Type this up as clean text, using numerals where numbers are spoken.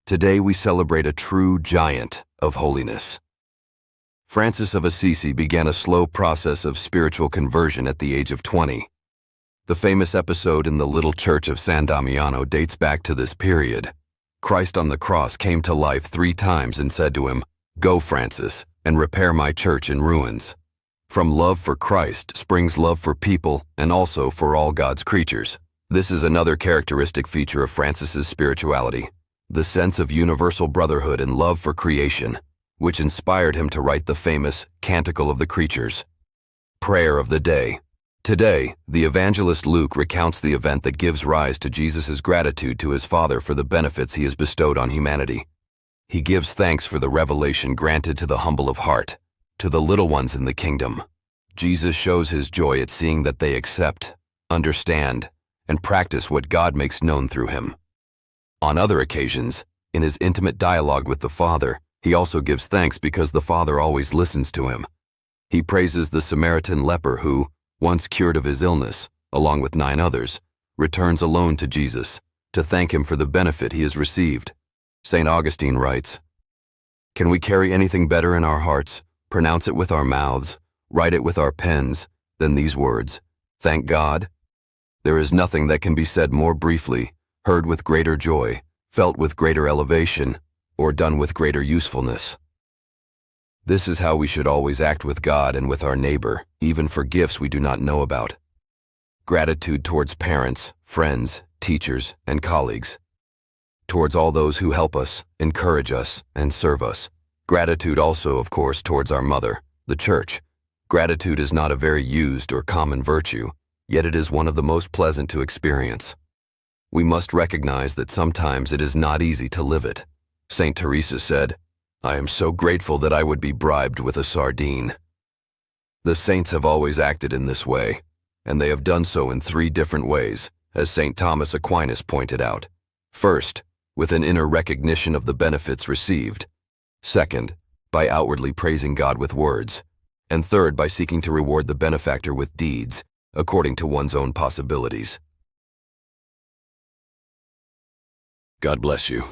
Today we celebrate a true giant of holiness. Francis of Assisi began a slow process of spiritual conversion at the age of 20. The famous episode in the little church of San Damiano dates back to this period. Christ on the cross came to life 3 times and said to him, "Go, Francis, and repair my church in ruins." From love for Christ springs love for people and also for all God's creatures. This is another characteristic feature of Francis's spirituality, the sense of universal brotherhood and love for creation, which inspired him to write the famous Canticle of the Creatures. Prayer of the Day. Today, the evangelist Luke recounts the event that gives rise to Jesus' gratitude to his Father for the benefits he has bestowed on humanity. He gives thanks for the revelation granted to the humble of heart, to the little ones in the kingdom. Jesus shows his joy at seeing that they accept, understand, and practice what God makes known through him. On other occasions, in his intimate dialogue with the Father, he also gives thanks because the Father always listens to him. He praises the Samaritan leper who, once cured of his illness, along with 9 others, returns alone to Jesus to thank him for the benefit he has received. St. Augustine writes, "Can we carry anything better in our hearts, pronounce it with our mouths, write it with our pens, than these words, 'Thank God'? There is nothing that can be said more briefly, heard with greater joy, felt with greater elevation, or done with greater usefulness." This is how we should always act with God and with our neighbor, even for gifts we do not know about. Gratitude towards parents, friends, teachers, and colleagues. Towards all those who help us, encourage us, and serve us. Gratitude also, of course, towards our mother, the Church. Gratitude is not a very used or common virtue, yet it is one of the most pleasant to experience. We must recognize that sometimes it is not easy to live it. Saint Teresa said, "I am so grateful that I would be bribed with a sardine." The saints have always acted in this way, and they have done so in 3 different ways, as St. Thomas Aquinas pointed out. First, with an inner recognition of the benefits received. Second, by outwardly praising God with words. And third, by seeking to reward the benefactor with deeds, according to one's own possibilities. God bless you.